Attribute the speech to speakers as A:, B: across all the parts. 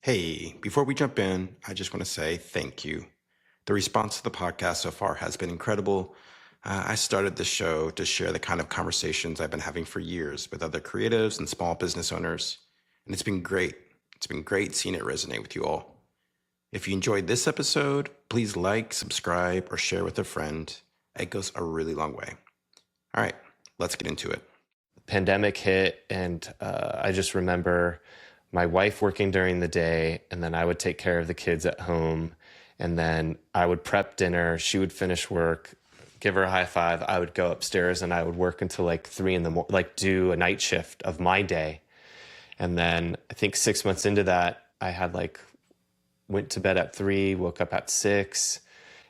A: Hey, before we jump in, I just want to say thank you. The response to the podcast so far has been incredible. I started this show to share the kind of conversations I've been having for years with other creatives and small business owners, and it's been great. It's been great seeing it resonate with you all. If you enjoyed this episode, please like, subscribe, or share with a friend. It goes a really long way. All right, let's get into it.
B: Pandemic hit, and I just remember my wife working during the day, and then I would take care of the kids at home, and then I would prep dinner. She would finish work, give her a high five. I would go upstairs and I would work until like 3 in the morning, like do a night shift of my day. And then I think 6 months into that, I had went to bed at 3, woke up at 6,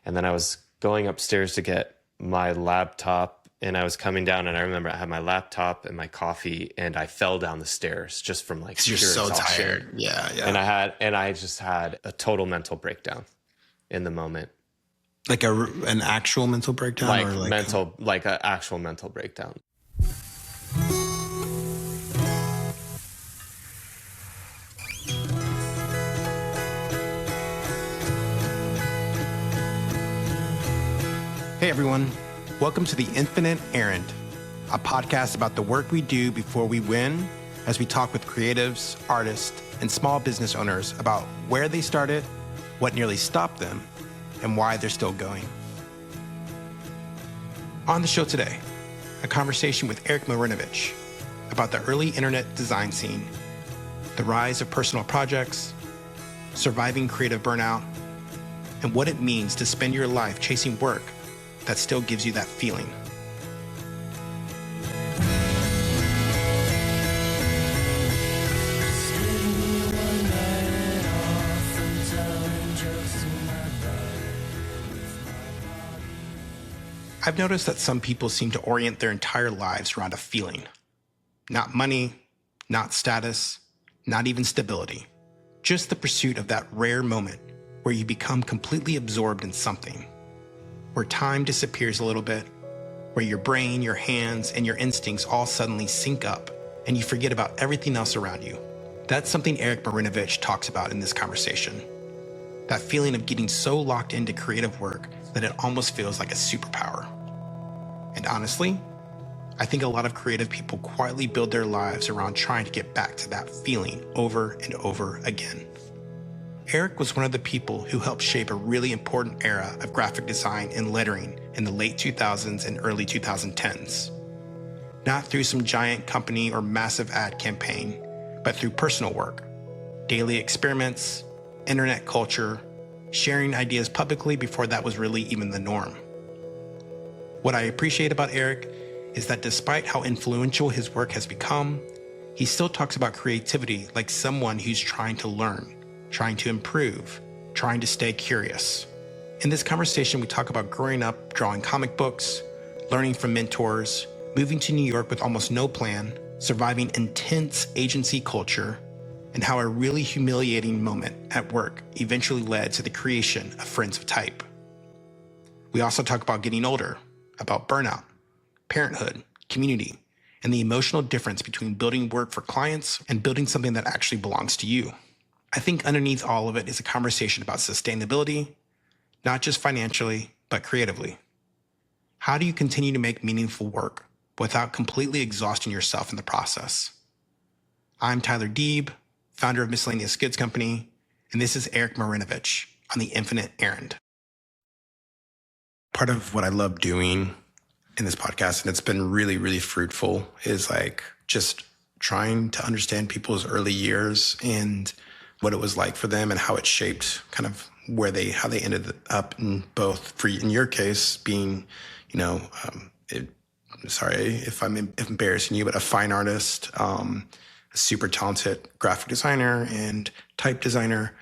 B: and then I was going upstairs to get my laptop, and I was coming down, and I remember I had my laptop and my coffee, and I fell down the stairs just from
A: You're
B: pure
A: so
B: exhaustion.
A: tired. Yeah.
B: And I just had a total mental breakdown in the moment.
A: Like an actual mental breakdown?
B: Like an actual mental breakdown.
A: Hey everyone, welcome to The Infinite Errand, a podcast about the work we do before we win as we talk with creatives, artists, and small business owners about where they started, what nearly stopped them, and why they're still going. On the show today, a conversation with Erik Marinovich about the early internet design scene, the rise of personal projects, surviving creative burnout, and what it means to spend your life chasing work that still gives you that feeling. I've noticed that some people seem to orient their entire lives around a feeling. Not money, not status, not even stability. Just the pursuit of that rare moment where you become completely absorbed in something. Where time disappears a little bit, where your brain, your hands, and your instincts all suddenly sync up, and you forget about everything else around you. That's something Erik Marinovich talks about in this conversation. That feeling of getting so locked into creative work that it almost feels like a superpower. And honestly, I think a lot of creative people quietly build their lives around trying to get back to that feeling over and over again. Erik was one of the people who helped shape a really important era of graphic design and lettering in the late 2000s and early 2010s. Not through some giant company or massive ad campaign, but through personal work, daily experiments, internet culture, sharing ideas publicly before that was really even the norm. What I appreciate about Erik is that despite how influential his work has become, he still talks about creativity like someone who's trying to learn, trying to improve, trying to stay curious. In this conversation, we talk about growing up drawing comic books, learning from mentors, moving to New York with almost no plan, surviving intense agency culture, and how a really humiliating moment at work eventually led to the creation of Friends of Type. We also talk about getting older, about burnout, parenthood, community, and the emotional difference between building work for clients and building something that actually belongs to you. I think underneath all of it is a conversation about sustainability, not just financially, but creatively. How do you continue to make meaningful work without completely exhausting yourself in the process? I'm Tyler Deeb, founder of Miscellaneous Goods Company, and this is Erik Marinovich on The Infinite Errand. Part of what I love doing in this podcast, and it's been really, really fruitful, is just trying to understand people's early years and what it was like for them and how it shaped kind of how they ended up in both, in your case, being, sorry if I'm embarrassing you, but a fine artist, a super talented graphic designer and type designer,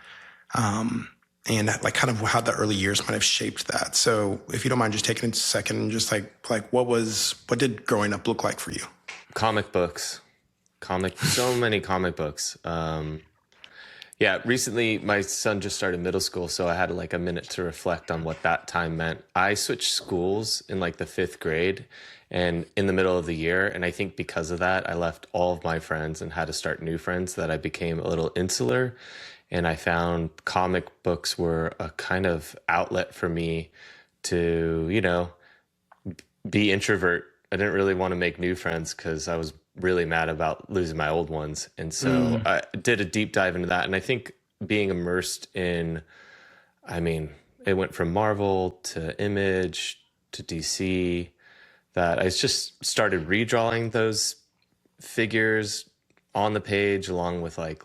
A: and kind of how the early years might have shaped that. So if you don't mind just taking a second and just what did growing up look like for you?
B: Comic books. So many comic books. Yeah, recently my son just started middle school, so I had a minute to reflect on what that time meant. I switched schools in the 5th grade and in the middle of the year, and I think because of that, I left all of my friends and had to start new friends, that I became a little insular. And I found comic books were a kind of outlet for me to, be introvert. I didn't really want to make new friends because I was really mad about losing my old ones. And so I did a deep dive into that. And I think being immersed in, I mean, it went from Marvel to Image to DC, that I just started redrawing those figures on the page along with like,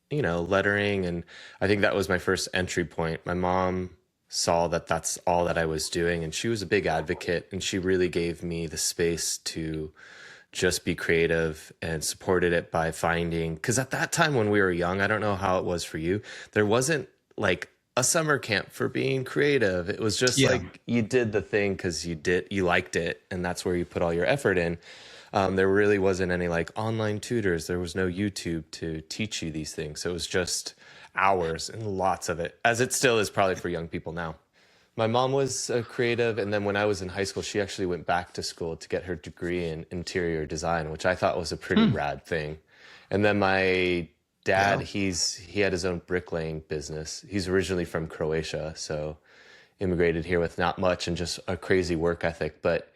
B: lettering. And I think that was my first entry point. My mom saw that that's all that I was doing, and she was a big advocate, and she really gave me the space to just be creative and supported it by finding, because at that time when we were young, I don't know how it was for you, there wasn't like a summer camp for being creative. It was just
A: Yeah.
B: like you did the thing because you liked it, and that's where you put all your effort in. There really wasn't any like online tutors. There was no YouTube to teach you these things. So it was just hours and lots of it, as it still is probably for young people now. My mom was a creative, and then when I was in high school, she actually went back to school to get her degree in interior design, which I thought was a pretty rad thing. And then my dad,
A: Yeah.
B: he had his own bricklaying business. He's originally from Croatia, so immigrated here with not much and just a crazy work ethic. But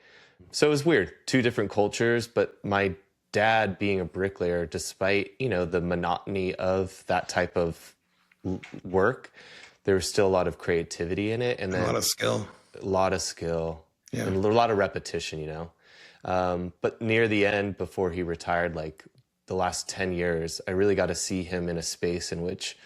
B: so it was weird, two different cultures. But my dad being a bricklayer, despite, the monotony of that type of work, there was still a lot of creativity in it, and
A: A
B: then
A: lot of skill.
B: a lot of skill
A: Yeah.
B: and a lot of repetition. But near the end, before he retired, like the last 10 years, I really got to see him in a space in which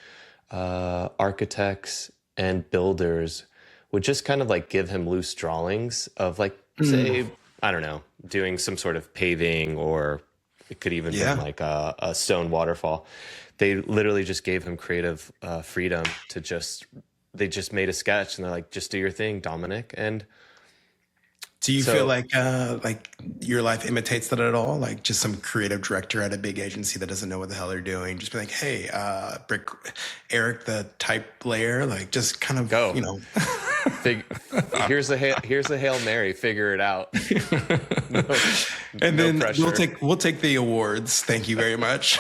B: architects and builders would just kind of like give him loose drawings of like, say, I don't know, doing some sort of paving, or it could even
A: Yeah.
B: be like a stone waterfall. They literally just gave him creative freedom to they just made a sketch, and they're like, just do your thing, Dominic. And
A: Do you
B: so,
A: feel like your life imitates that at all? Like just some creative director at a big agency that doesn't know what the hell they're doing, just be like, "Hey, Brick, Eric, the type layer," like just kind of,
B: go.
A: you know.
B: Here's a Hail Mary, figure it out. No,
A: And
B: no
A: then
B: pressure.
A: we'll take the awards. Thank you very much.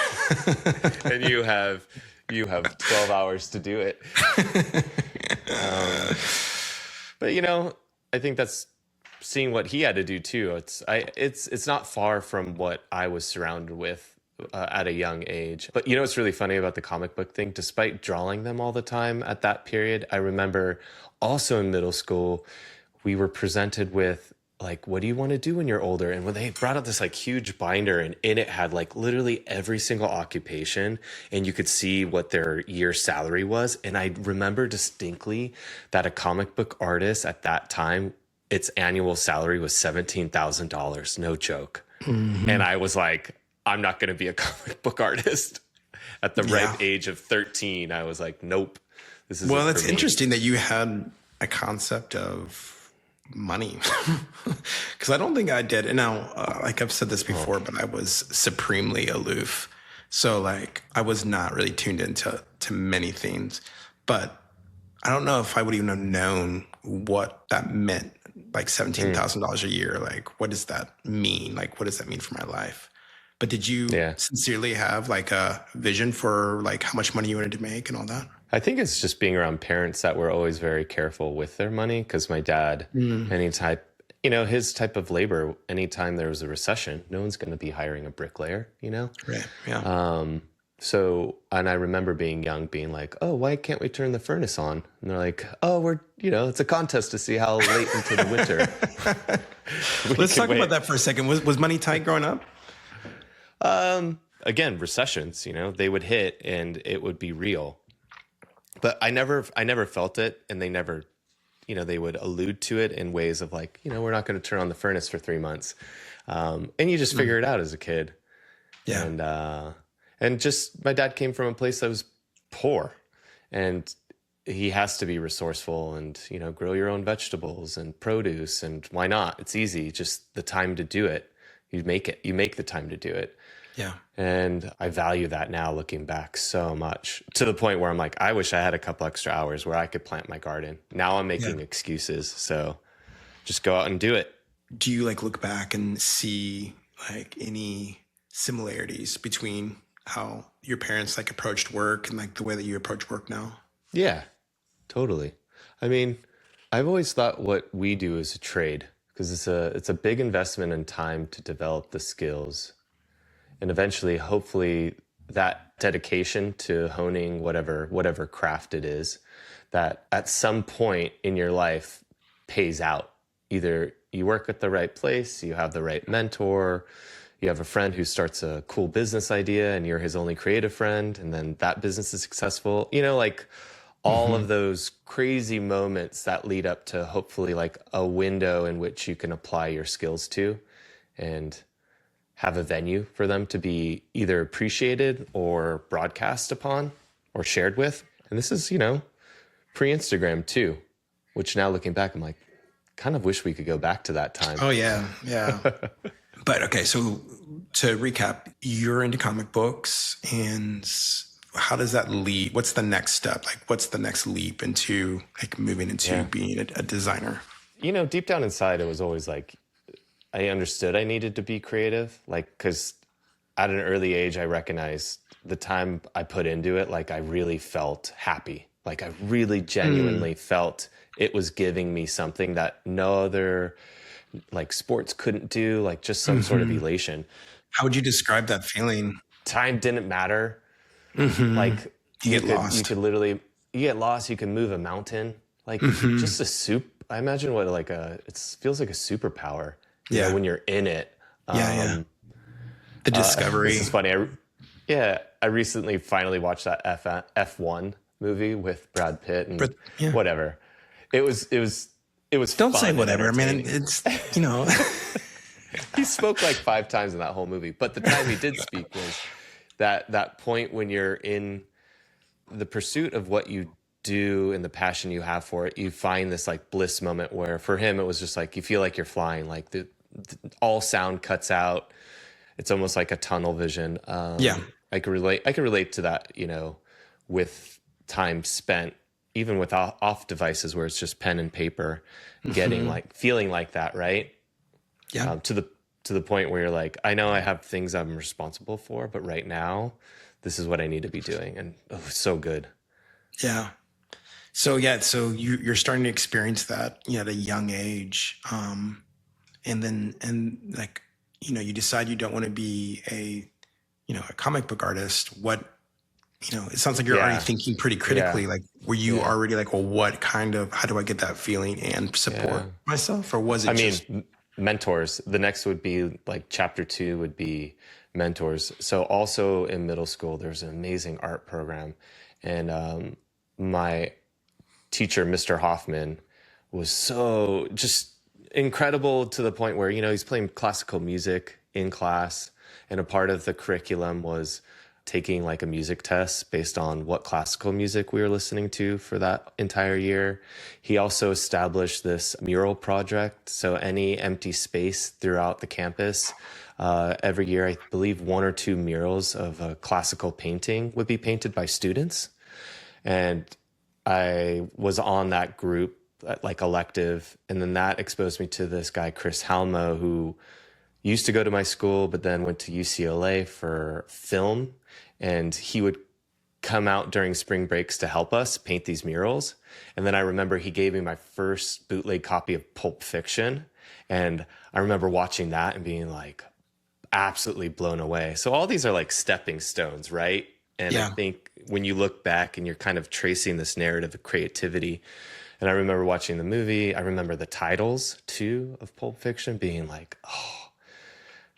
B: And you have 12 hours to do it. But I think that's seeing what he had to do too. It's not far from what I was surrounded with at a young age. But what's really funny about the comic book thing? Despite drawing them all the time at that period, I remember also in middle school, we were presented with like, what do you want to do when you're older? And when they brought out this like huge binder, and in it had like literally every single occupation, and you could see what their year salary was. And I remember distinctly that a comic book artist at that time, its annual salary was $17,000. No joke. And I was like, I'm not going to be a comic book artist. At the ripe age of 13, I was like, nope, this is
A: Well,
B: it
A: it's
B: for me.
A: interesting that you had a concept of money, because I don't think I did. And now, like I've said this before, but I was supremely aloof. So like I was not really tuned into many things, but I don't know if I would even have known what that meant. Like $17,000 a year. Like, what does that mean? Like, what does that mean for my life? But did you sincerely have like a vision for like how much money you wanted to make and all that?
B: I think it's just being around parents that were always very careful with their money. Because my dad, his type of labor, anytime there was a recession, no one's going to be hiring a bricklayer,
A: Right. Yeah.
B: So, and I remember being young, being like, oh, why can't we turn the furnace on? And they're like, oh, it's a contest to see how late into the winter.
A: Let's talk about that for a second. Was money tight growing up?
B: Again, recessions, they would hit and it would be real. But I never felt it, and they never, they would allude to it in ways of like, we're not going to turn on the furnace for 3 months. And you just figure it out as a kid.
A: Yeah.
B: And just my dad came from a place that was poor, and he has to be resourceful and, grow your own vegetables and produce. And why not? It's easy. Just the time to do it. You make the time to do it.
A: Yeah.
B: And I value that now looking back so much, to the point where I'm like, I wish I had a couple extra hours where I could plant my garden. Now I'm making excuses. So just go out and do it.
A: Do you like look back and see like any similarities between how your parents like approached work and like the way that you approach work now?
B: Yeah, totally. I mean, I've always thought what we do is a trade because it's a big investment in time to develop the skills, and eventually, hopefully, that dedication to honing whatever craft it is, that at some point in your life pays out. Either you work at the right place, you have the right mentor, you have a friend who starts a cool business idea and you're his only creative friend, and then that business is successful. Like all
A: Hmm.
B: of those crazy moments that lead up to hopefully like a window in which you can apply your skills to and have a venue for them to be either appreciated or broadcast upon or shared with. And this is, pre-Instagram too, which now looking back, I'm like, kind of wish we could go back to that time.
A: Oh yeah, yeah. But okay, so to recap, you're into comic books, and how does that lead? What's the next step? Like, what's the next leap into like moving into
B: Yeah.
A: being a designer?
B: Deep down inside, it was always like, I understood I needed to be creative, like, because at an early age, I recognized the time I put into it, like, I really felt happy. Like, I really
A: Mm,
B: genuinely felt it was giving me something that no other, like, sports couldn't do, like, just some sort of
A: hmm.
B: elation.
A: How would you describe that feeling?
B: Time didn't matter.
A: Hmm.
B: Like,
A: You get
B: you
A: lost.
B: could literally, you get lost, you can move a mountain. Like,
A: Hmm.
B: just a soup. I imagine what, like, it feels like a superpower,
A: Yeah,
B: when you're in it.
A: yeah, yeah. The
B: This
A: discovery.
B: is funny. Yeah, I recently finally watched that F1 movie with Brad Pitt and
A: But yeah,
B: whatever. It was
A: don't say
B: fun and
A: whatever, man.
B: entertaining.
A: It's.
B: He spoke like 5 times in that whole movie, but the time he did speak was that point when you're in the pursuit of what you do and the passion you have for it. You find this like bliss moment where for him it was just like you feel like you're flying, like all sound cuts out. It's almost like a tunnel vision.
A: Yeah.
B: I could relate to that, with time spent, even with off devices where it's just pen and paper, getting
A: Hmm.
B: like feeling like that, right?
A: Yeah.
B: To the point where you're like, I know I have things I'm responsible for, but right now, this is what I need to be doing, and it's so good.
A: Yeah. So yeah, so you're starting to experience that, at a young age, and like, you decide you don't want to be a comic book artist. It sounds like you're already
B: Yeah,
A: thinking pretty
B: yeah,
A: critically. Like, were you
B: yeah,
A: already like, well, how do I get that feeling and support
B: yeah.
A: myself, or was
B: I
A: it
B: mean,
A: just?
B: mentors. The next would be like chapter 2 would be mentors. So also in middle school, there's an amazing art program, and my teacher, Mr. Hoffman, was so just incredible to the point where, he's playing classical music in class. And a part of the curriculum was taking like a music test based on what classical music we were listening to for that entire year. He also established this mural project. So any empty space throughout the campus, every year, I believe 1 or 2 murals of a classical painting would be painted by students. And I was on that group, like elective, and then that exposed me to this guy, Chris Halmo, who used to go to my school, but then went to UCLA for film. And he would come out during spring breaks to help us paint these murals. And then I remember he gave me my first bootleg copy of Pulp Fiction. And I remember watching that and being like absolutely blown away. So all these are like stepping stones, right? And I
A: Yeah.
B: think when you look back and you're kind of tracing this narrative of creativity, and I remember watching the movie, I remember the titles too of Pulp Fiction being like, oh,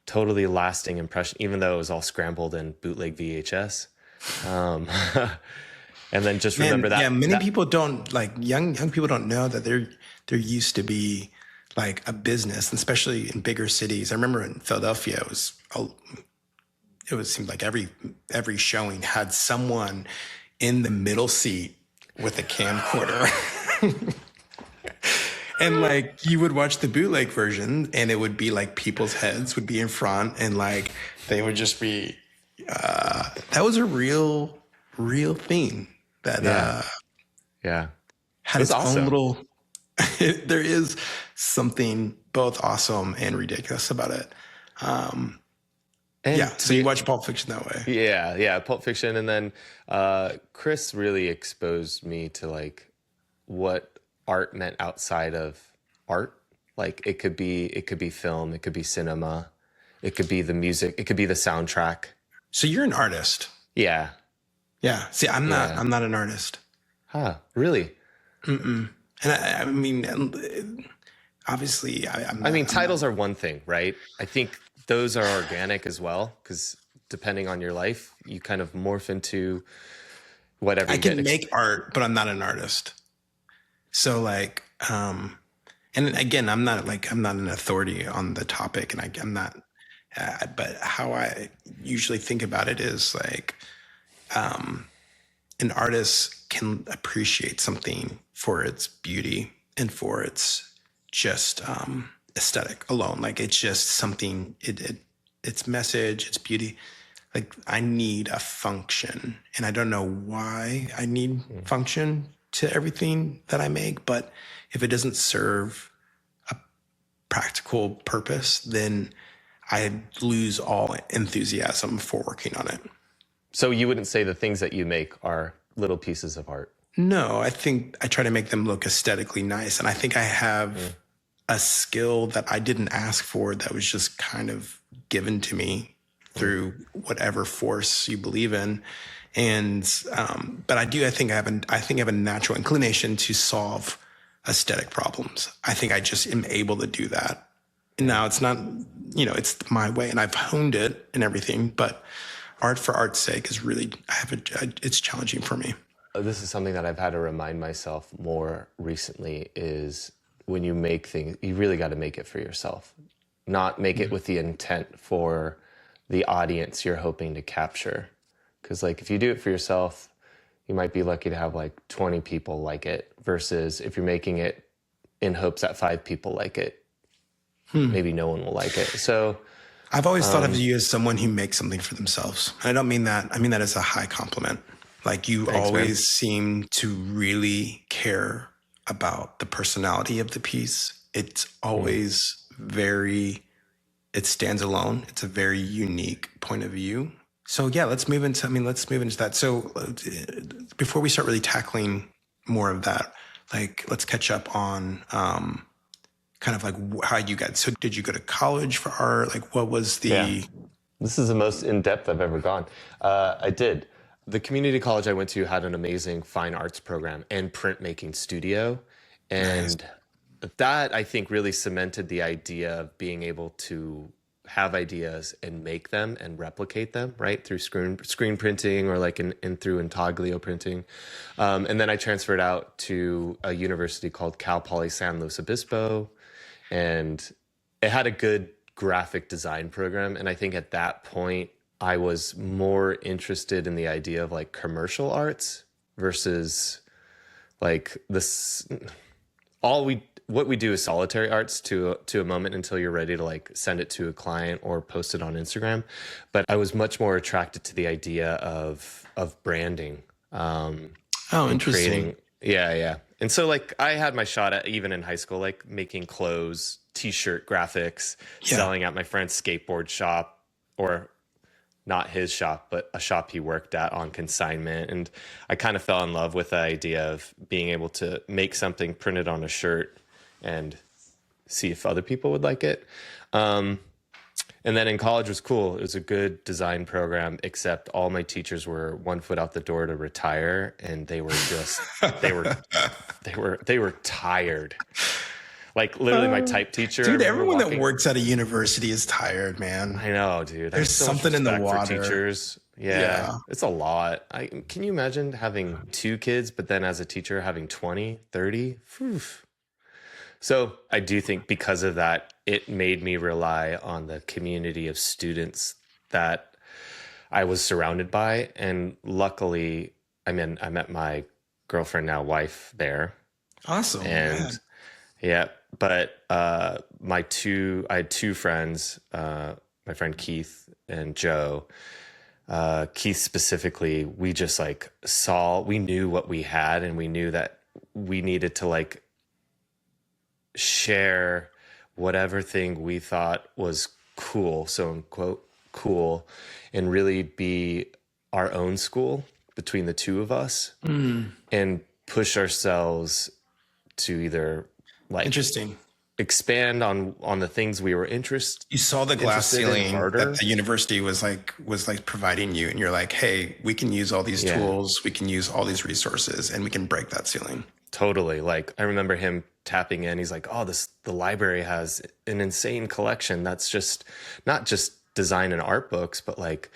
B: totally lasting impression, even though it was all scrambled in bootleg VHS. Um, and then just
A: Man,
B: remember
A: yeah,
B: that
A: many
B: that
A: people don't like young people don't know that there used to be like a business, and especially in bigger cities. I remember in Philadelphia, it was seemed like every showing had someone in the middle seat with a camcorder. And like you would watch the bootleg version and it would be like people's heads would be in front, and like they would just be that was a real thing that
B: yeah, yeah, it
A: had
B: was
A: its own
B: awesome.
A: little there is something both awesome and ridiculous about it. Yeah.
B: And
A: So you watch Pulp Fiction that way.
B: yeah, Pulp Fiction. And then Chris really exposed me to like what art meant outside of art. Like it could be film, it could be cinema, it could be the music, it could be the soundtrack.
A: So you're an artist.
B: Yeah.
A: Yeah. See, I'm not.
B: Yeah.
A: I'm not an artist.
B: Huh. Really?
A: And I mean, obviously, I'm
B: I
A: not.
B: mean, titles are one thing, right? I think those are organic as well, because depending on your life, you kind of morph into whatever
A: I
B: you get.
A: can make art, but I'm not an artist. So like, and again, I'm not an authority on the topic, and I'm not. But how I usually think about it is like, an artist can appreciate something for its beauty and for its just aesthetic alone. Like it's just something. Its message, its beauty. Like I need a function, and I don't know why I need function to everything that I make. But if it doesn't serve a practical purpose, then I lose all enthusiasm for working on it.
B: So you wouldn't say the things that you make are little pieces of art?
A: No, I think I try to make them look aesthetically nice. And I think I have a skill that I didn't ask for that was just kind of given to me through whatever force you believe in. And, but I think I have a natural inclination to solve aesthetic problems. I think I just am able to do that. Now it's not, it's my way and I've honed it and everything, but art for art's sake is really, it's challenging for me.
B: This is something that I've had to remind myself more recently is when you make things, you really got to make it for yourself, not make it with the intent for the audience you're hoping to capture. Because like if you do it for yourself, you might be lucky to have like 20 people like it versus if you're making it in hopes that 5 people like it, maybe no one will like it. So
A: I've always thought of you as someone who makes something for themselves. I don't mean that. I mean that as a high compliment. Like you
B: Thanks,
A: always
B: man.
A: seem to really care about the personality of the piece. It's always it stands alone. It's a very unique point of view. So yeah, let's move into that. So before we start really tackling more of that, like let's catch up on kind of like how you got. So did you go to college for art? Like what was the?
B: Yeah. This is the most in-depth I've ever gone. I did. The community college I went to had an amazing fine arts program and printmaking studio. And that I think really cemented the idea of being able to have ideas and make them and replicate them, right? Through screen printing or like through intaglio printing. And then I transferred out to a university called Cal Poly San Luis Obispo. And it had a good graphic design program. And I think at that point, I was more interested in the idea of like commercial arts versus like this. What we do is solitary arts to a moment until you're ready to like send it to a client or post it on Instagram. But I was much more attracted to the idea of branding.
A: Interesting.
B: Yeah. And so like I had my shot at even in high school, like making clothes, t-shirt graphics, selling at my friend's skateboard shop, or not his shop, but a shop he worked at on consignment. And I kind of fell in love with the idea of being able to make something printed on a shirt and see if other people would like it. And then in college was cool. It was a good design program, except all my teachers were 1 foot out the door to retire. And they were just, they were tired. Like literally my type teacher.
A: Dude, everyone that works at a university is tired, man.
B: I know, dude.
A: There's something in the water.
B: For teachers. Yeah, it's a lot. Can you imagine having 2 kids, but then as a teacher having 20, 30? Whew. So I do think because of that, it made me rely on the community of students that I was surrounded by. And luckily, I met my girlfriend, now wife, there.
A: Awesome.
B: And
A: man.
B: Yeah, but I had 2 friends, my friend Keith and Joe. Keith specifically, we just like we knew what we had, and we knew that we needed to like share whatever thing we thought was cool, so in cool and really be our own school between the two of us and push ourselves to either like
A: Interesting.
B: expand on the things we were
A: You saw the glass
B: interested in
A: ceiling
B: harder.
A: that the university was like providing you, and you're like, hey, we can use all these
B: Yeah.
A: tools, we can use all these resources, and we can break that ceiling.
B: Totally. Like I remember him tapping in. He's like, "Oh, the library has an insane collection. That's just not just design and art books, but like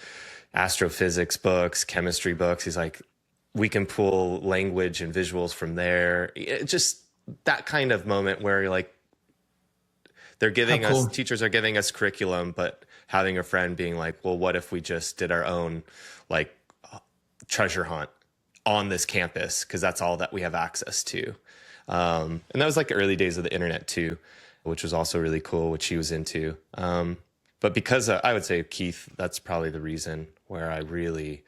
B: astrophysics books, chemistry books." He's like, "We can pull language and visuals from there." Just that kind of moment where you're like, they're giving
A: How cool.
B: us, teachers are giving us curriculum, but having a friend being like, "Well, what if we just did our own like treasure hunt on this campus, because that's all that we have access to." And that was like the early days of the internet too, which was also really cool, which he was into. But because I would say Keith, that's probably the reason where I really,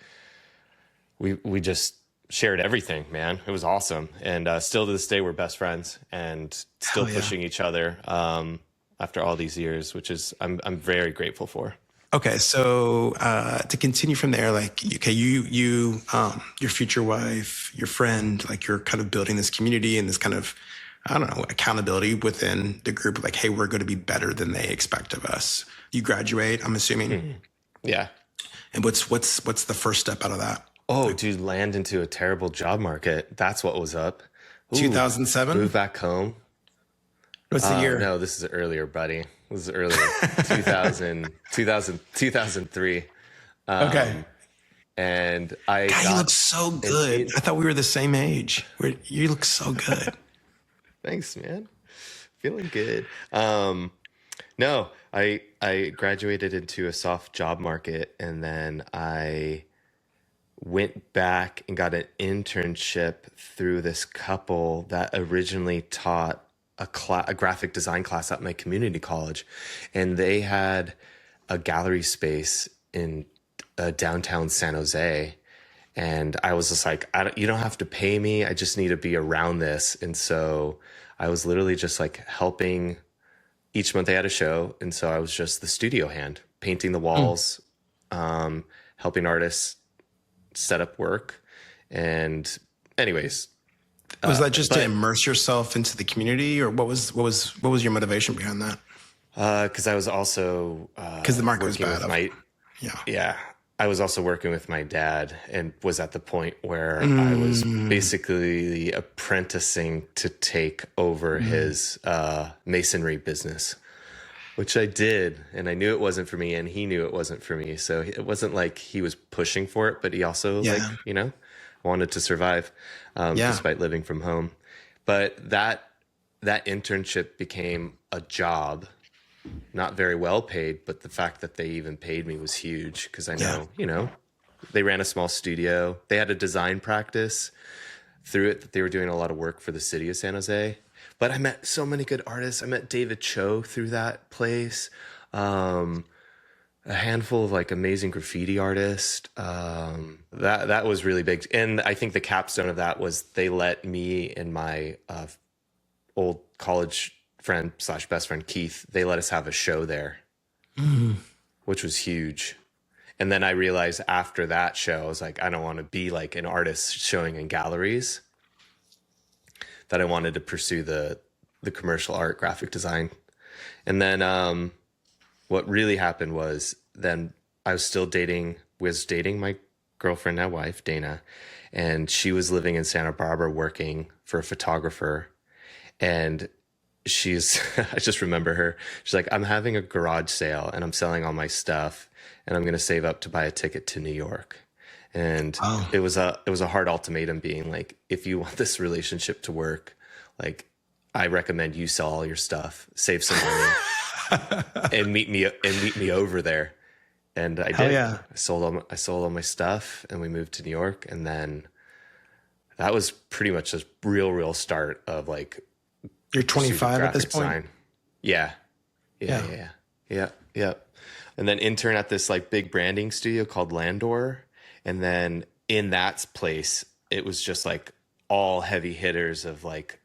B: we just shared everything, man. It was awesome. And still to this day, we're best friends and still
A: Hell yeah.
B: pushing each other after all these years, which is, I'm very grateful for.
A: Okay, so to continue from there, like, okay, your future wife, your friend, like, you're kind of building this community and this kind of, I don't know, accountability within the group. Like, hey, we're going to be better than they expect of us. You graduate, I'm assuming.
B: Yeah.
A: And what's the first step out of that?
B: Oh, dude, land into a terrible job market. That's what was up. Ooh,
A: 2007?
B: move back home.
A: What's the year?
B: No, this is earlier, buddy. This is earlier. 2003.
A: Okay.
B: And I
A: God, you
B: got,
A: look so good. I thought we were the same age. You look so good.
B: thanks, man. Feeling good. No, I graduated into a soft job market, and then I went back and got an internship through this couple that originally taught a graphic design class at my community college, and they had a gallery space in downtown San Jose. And I was just like, you don't have to pay me. I just need to be around this. And so I was literally just like helping. Each month they had a show. And so I was just the studio hand, painting the walls, helping artists set up work. And anyways,
A: Was that just to immerse yourself into the community, or what was your motivation behind that?
B: because I was also
A: Because the market was
B: working
A: bad.
B: with yeah, I was also working with my dad, and was at the point where I was basically apprenticing to take over his masonry business, which I did. And I knew it wasn't for me, and he knew it wasn't for me. So it wasn't like he was pushing for it, but he also wanted to survive despite living from home. But that internship became a job, not very well paid, but the fact that they even paid me was huge, because I know, they ran a small studio. They had a design practice through it that they were doing a lot of work for the city of San Jose. But I met so many good artists. I met David Cho through that place. A handful of like amazing graffiti artists. That was really big. And I think the capstone of that was they let me and my old college friend / best friend Keith, they let us have a show there, which was huge. And then I realized after that show, I was like, I don't want to be like an artist showing in galleries, that I wanted to pursue the commercial art, graphic design. And then what really happened was, then I was dating my girlfriend, now wife, Dana, and she was living in Santa Barbara working for a photographer. And I just remember her. She's like, I'm having a garage sale and I'm selling all my stuff, and I'm going to save up to buy a ticket to New York. And it was a hard ultimatum, being like, if you want this relationship to work, like, I recommend you sell all your stuff, save some money, and meet me over there. And I did.
A: Yeah.
B: I sold all my stuff, and we moved to New York. And then that was pretty much the real start of like,
A: You're 25 at this point?
B: design. Yeah. And then intern at this like big branding studio called Landor. And then in that place, it was just like all heavy hitters of like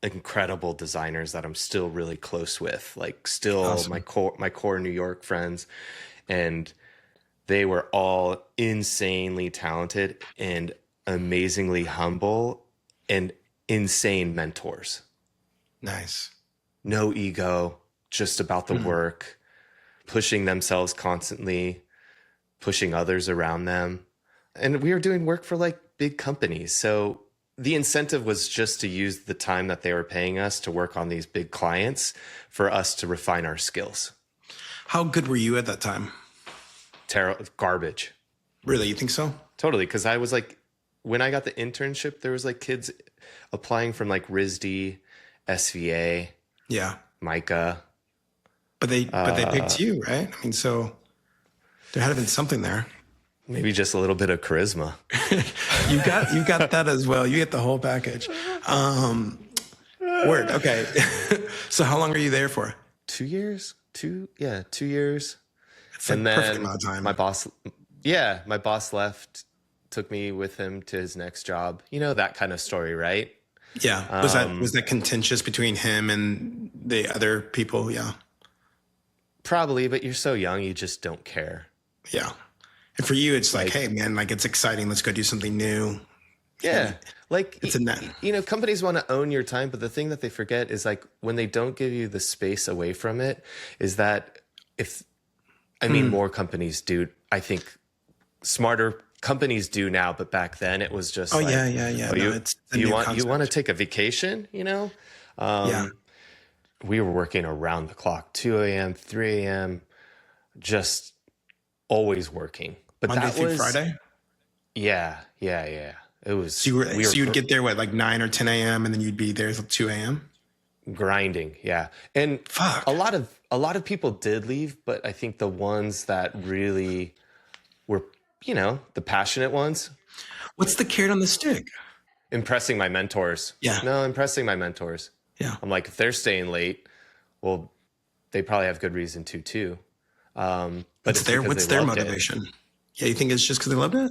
B: incredible designers that I'm still really close with, like still awesome. my core New York friends. And They were all insanely talented and amazingly humble and insane mentors.
A: Nice.
B: No ego, just about the work, pushing themselves constantly, pushing others around them. And we were doing work for like big companies. So the incentive was just to use the time that they were paying us to work on these big clients for us to refine our skills.
A: How good were you at that time?
B: Garbage.
A: Really? You think so?
B: Totally. Because I was like, when I got the internship, there was like kids applying from like RISD, SVA,
A: Yeah.
B: Micah.
A: But they picked you, right? I mean, so there had to have been something there.
B: Maybe just a little bit of charisma.
A: You got that as well. You get the whole package. Word. Okay. So how long are you there for?
B: 2 years? 2 years.
A: It's like
B: And
A: perfect
B: then
A: amount of time.
B: my boss left, took me with him to his next job. You know, that kind of story, right?
A: Yeah. Was that contentious between him and the other people? Yeah.
B: Probably, but you're so young, you just don't care.
A: Yeah. And for you, it's like, hey, man, like it's exciting. Let's go do something new.
B: Yeah. Like,
A: It's a net.
B: you know, companies want to own your time, but the thing that they forget is like when they don't give you the space away from it is that more companies do, I think smarter companies do now, but back then it was just
A: Oh,
B: like,
A: yeah.
B: oh,
A: No,
B: you want to take a vacation, you know?
A: Yeah.
B: We were working around the clock, 2 a.m., 3 a.m., just always working. But
A: Monday
B: that
A: through
B: was
A: Friday?
B: Yeah. It was.
A: So you'd get there, what, like 9 or 10 a.m. and then you'd be there till 2 a.m.?
B: grinding. Yeah. And
A: Fuck.
B: a lot of people did leave, but I think the ones that really were, you know, the passionate ones,
A: What's the carrot on the stick?
B: impressing my mentors.
A: Yeah.
B: No, impressing my mentors.
A: Yeah.
B: I'm like, if they're staying late, well, they probably have good reason to too. But
A: What's
B: it's because
A: what's
B: they
A: their
B: loved it.
A: motivation? Yeah, you think it's just because they loved it?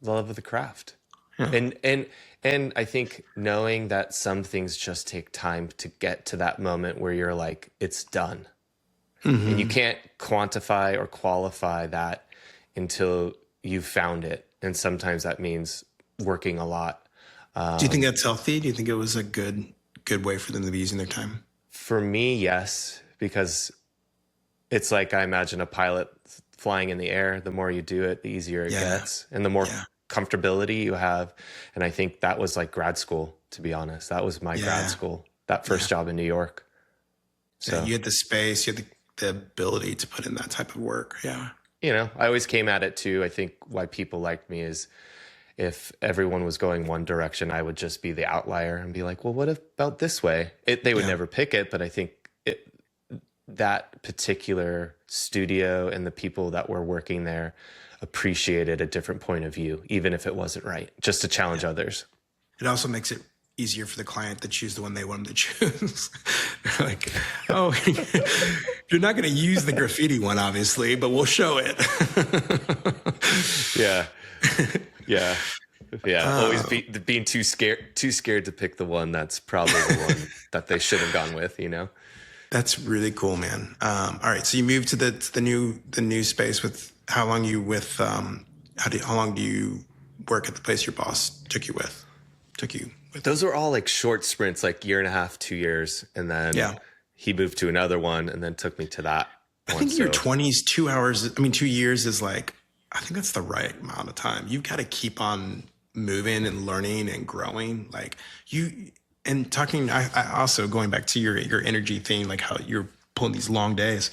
B: The love of the craft.
A: Yeah.
B: And I think knowing that some things just take time to get to that moment where you're like, it's done. And you can't quantify or qualify that until you've found it. And sometimes that means working a lot.
A: Do you think that's healthy? Do you think it was a good way for them to be using their time?
B: For me, yes, because it's like I imagine a pilot flying in the air. The more you do it, the easier it gets, and the more comfortability you have. And I think that was like grad school, to be honest. That was my grad school, that first job in New York. So
A: you had the space, you had the ability to put in that type of work. Yeah.
B: You know, I always came at it too. I think why people liked me is if everyone was going one direction, I would just be the outlier and be like, well, what about this way? They would never pick it, but I think that particular studio and the people that were working there appreciated a different point of view, even if it wasn't right, just to challenge others.
A: It also makes it easier for the client to choose the one they want them to choose. They're like, oh, you're not going to use the graffiti one, obviously, but we'll show it.
B: Yeah. Always being too scared to pick the one that's probably the one that they should have gone with, you know?
A: That's really cool, man. All right. So you moved to the new space with how long how long do you work at the place your boss took you with?
B: Those were all like short sprints, like 1.5 years, 2 years. And then he moved to another one and then took me to that
A: I
B: one.
A: think in your 20s, 2 years is like, I think that's the right amount of time. You've got to keep on moving and learning and growing. Like and talking, I also going back to your energy thing, like how you're pulling these long days.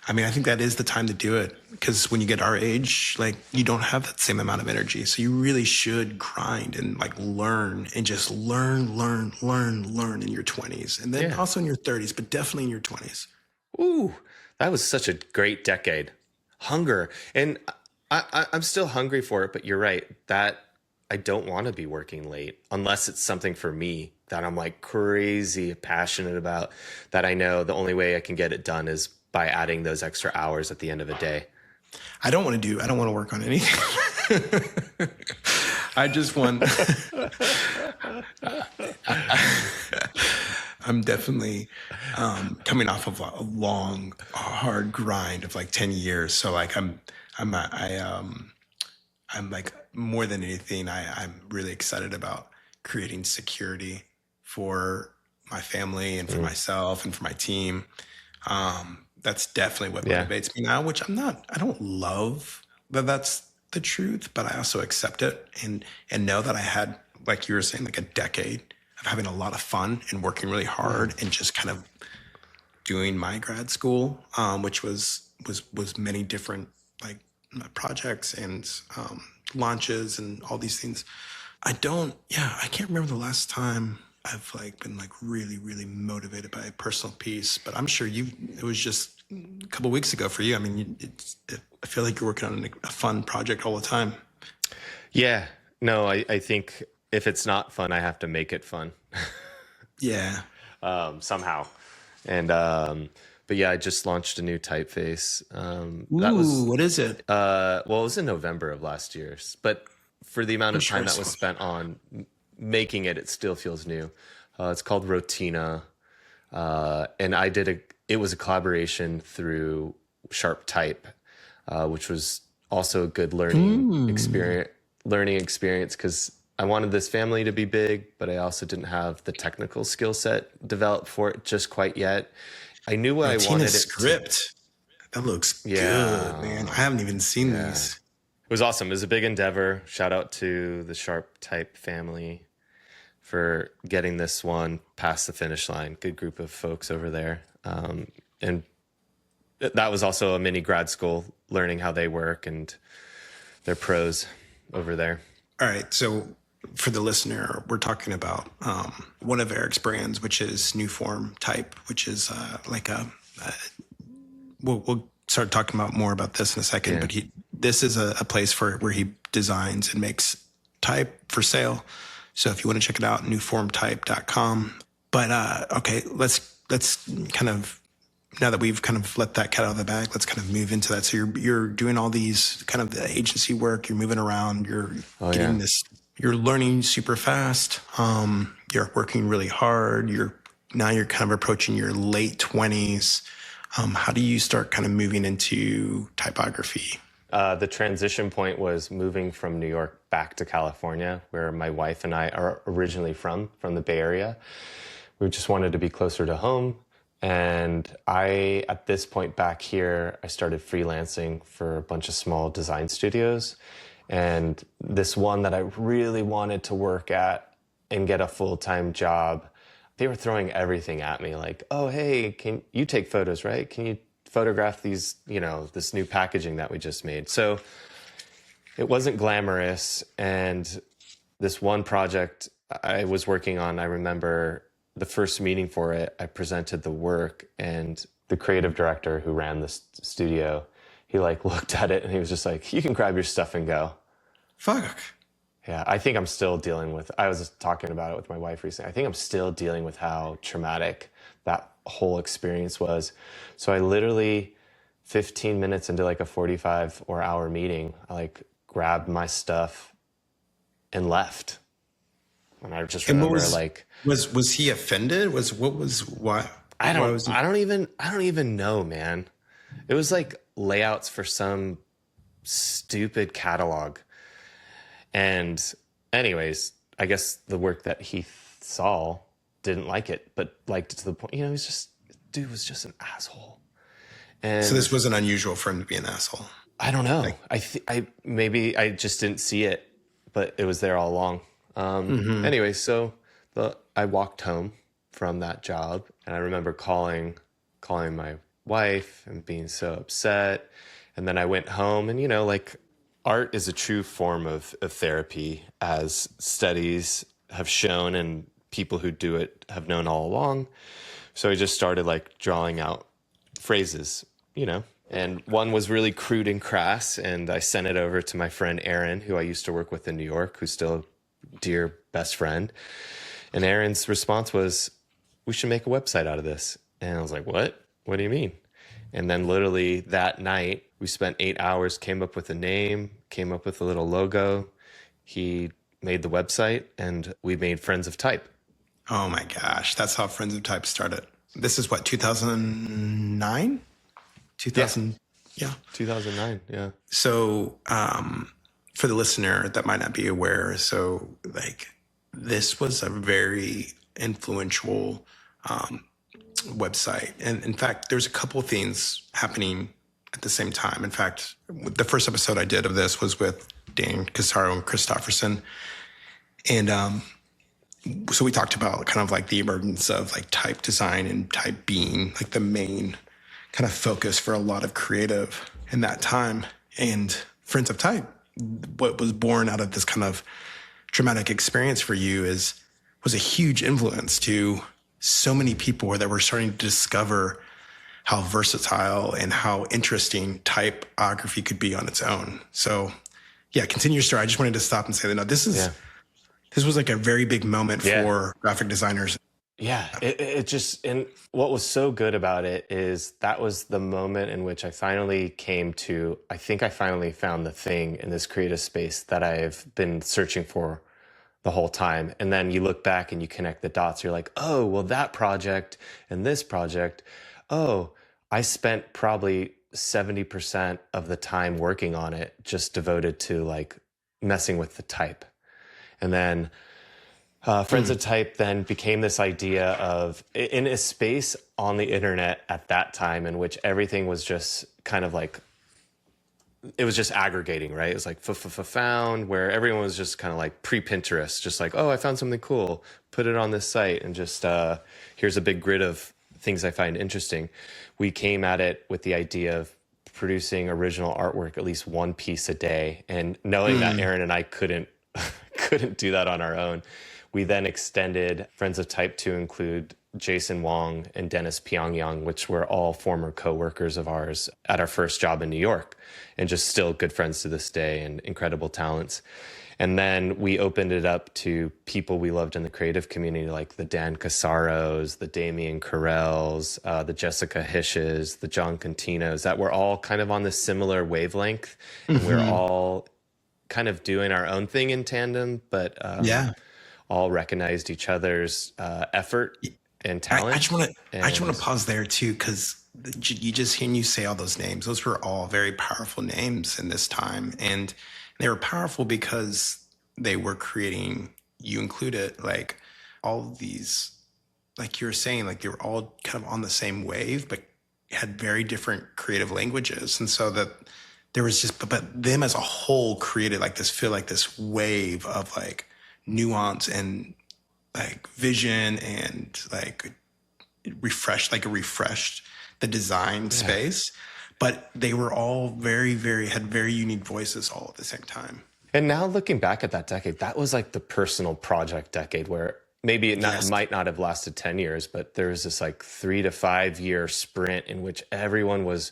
A: I mean, I think that is the time to do it because when you get our age, like you don't have that same amount of energy. So you really should grind and like learn and just learn in your 20s and then also in your 30s, but definitely in your 20s.
B: Ooh, that was such a great decade. Hunger. And I'm still hungry for it, but you're right that I don't want to be working late unless it's something for me that I'm like crazy passionate about, that I know the only way I can get it done is by adding those extra hours at the end of the day.
A: I don't want to work on anything. I just want, I'm definitely coming off of a long, hard grind of like 10 years. So like I'm I'm I'm like more than anything, I'm really excited about creating security for my family and for
B: Mm,
A: myself and for my team. That's definitely what
B: yeah.
A: motivates me now, which I don't love that that's the truth, but I also accept it and know that I had, like you were saying, like a decade of having a lot of fun and working really
B: Mm,
A: hard and just kind of doing my grad school, which was many different like projects and launches and all these things. I can't remember the last time I've like been like really motivated by a personal piece, but I'm sure it was just a couple weeks ago for you. I mean, I feel like you're working on a fun project all the time.
B: yeah. No, I think if it's not fun, I have to make it fun
A: Yeah.
B: somehow. And but yeah, I just launched a new typeface. That
A: Ooh,
B: was
A: what is it?
B: well, it was in November of last year, but for the amount
A: I'm
B: of
A: sure
B: time
A: it's
B: that was spent on making it, it still feels new. It's called Rotina, and it was a collaboration through Sharp Type, which was also a good
A: mm,
B: learning experience because I wanted this family to be big, but I also didn't have the technical skill set developed for it just quite yet. I knew what I
A: Rotina
B: wanted it to.
A: script. That looks good, man. I
B: Yeah,
A: haven't even seen
B: yeah.
A: these.
B: It was awesome. It was a big endeavor. Shout out to the Sharp Type family for getting this one past the finish line. Good group of folks over there. And that was also a mini grad school learning how they work and their pros over there.
A: All right. So for the listener, we're talking about one of Eric's brands, which is New Form Type, which is like a we'll start talking about more about this in a second,
B: Yeah.
A: but this is a place where he designs and makes type for sale. So if you want to check it out, newformtype.com. But okay, let's kind of, now that we've kind of let that cat out of the bag, let's kind of move into that. So you're doing all these kind of the agency work, you're moving around, you're
B: Oh yeah.
A: getting this, you're learning super fast. You're working really hard. Now you're kind of approaching your late 20s. How do you start kind of moving into typography?
B: The transition point was moving from New York back to California, where my wife and I are originally from the Bay Area. We just wanted to be closer to home. And at this point back here, I started freelancing for a bunch of small design studios. And this one that I really wanted to work at and get a full-time job, they were throwing everything at me like, oh, hey, can you take photos, right? Can you photograph these, this new packaging that we just made? So it wasn't glamorous. And this one project I was working on, I remember the first meeting for it, I presented the work, and the creative director who ran the studio, he like looked at it and he was just like, you can grab your stuff and go.
A: Fuck.
B: Yeah, I think I'm still dealing with, I was talking about it with my wife recently. I think I'm still dealing with how traumatic that whole experience was. So I literally, 15 minutes into like a 45 or hour meeting, I like grabbed my stuff and left. And I just
A: And what
B: remember like,
A: was he offended? Why was he?
B: I don't even know, man. It was like layouts for some stupid catalog. And anyways, I guess the work that he saw didn't like it, but liked it to the point, dude was just an asshole.
A: So
B: And
A: this wasn't unusual for him to be an asshole.
B: I don't know.
A: Like,
B: Maybe I just didn't see it, but it was there all along.
A: hmm
B: Anyway, so I walked home from that job, and I remember calling my wife and being so upset. And then I went home, and like art is a true form of therapy, as studies have shown, and people who do it have known all along. So I just started like drawing out phrases, and one was really crude and crass. And I sent it over to my friend Errand, who I used to work with in New York, who's still a dear best friend. And Aaron's response was, we should make a website out of this. And I was like, what? What do you mean? And then literally that night, we spent 8 hours, came up with a name, came up with a little logo. He made the website, and we made Friends of Type.
A: oh my gosh, that's how Friends of Type started. This is what, 2009,
B: Yeah.
A: 2000. Yeah.
B: 2009. Yeah.
A: So, for the listener that might not be aware, so like this was a very influential website. And in fact, there's a couple of things happening at the same time. In fact, the first episode I did of this was with Dan Casaro and Christofferson. And so we talked about kind of like the emergence of like type design and type being like the main kind of focus for a lot of creative in that time. And Friends of Type, what was born out of this kind of traumatic experience for you was a huge influence to so many people that were starting to discover how versatile and how interesting typography could be on its own. So yeah, continue your story. I just wanted to stop and say that no, this was like a very big moment for graphic designers.
B: Yeah, it just, and what was so good about it is that was the moment in which I finally I think I finally found the thing in this creative space that I've been searching for the whole time. And then you look back and you connect the dots. You're like, oh, well, that project and this project, oh, I spent probably 70% of the time working on it, just devoted to like messing with the type. And then Friends of Type then became this idea of, in a space on the internet at that time in which everything was just kind of like, it was just aggregating, right? It was like found, where everyone was just kind of like pre-Pinterest, just like, oh, I found something cool, put it on this site, and just here's a big grid of things I find interesting. We came at it with the idea of producing original artwork, at least one piece a day, and knowing that Aaron and I couldn't do that on our own. We then extended Friends of Type to include Jason Wong and Dennis Pyongyang, which were all former co-workers of ours at our first job in New York, and just still good friends to this day and incredible talents. And then we opened it up to people we loved in the creative community, like the Dan Casaros, the Damien Carrells, the Jessica Hishes, the John Continos, that were all kind of on this similar wavelength. And we're all kind of doing our own thing in tandem, but all recognized each other's effort and talent.
A: I just want to pause there too, because you just hearing you say all those names, those were all very powerful names in this time, and they were powerful because they were creating, you included, like all these, like you were saying, like they were all kind of on the same wave, but had very different creative languages, and so that there was just, but them as a whole created like this wave of like nuance and like vision and like refreshed the design space, but they were all had very unique voices all at the same time.
B: And now looking back at that decade, that was like the personal project decade, where maybe it might not have lasted 10 years, but there was this like 3 to 5 year sprint in which everyone was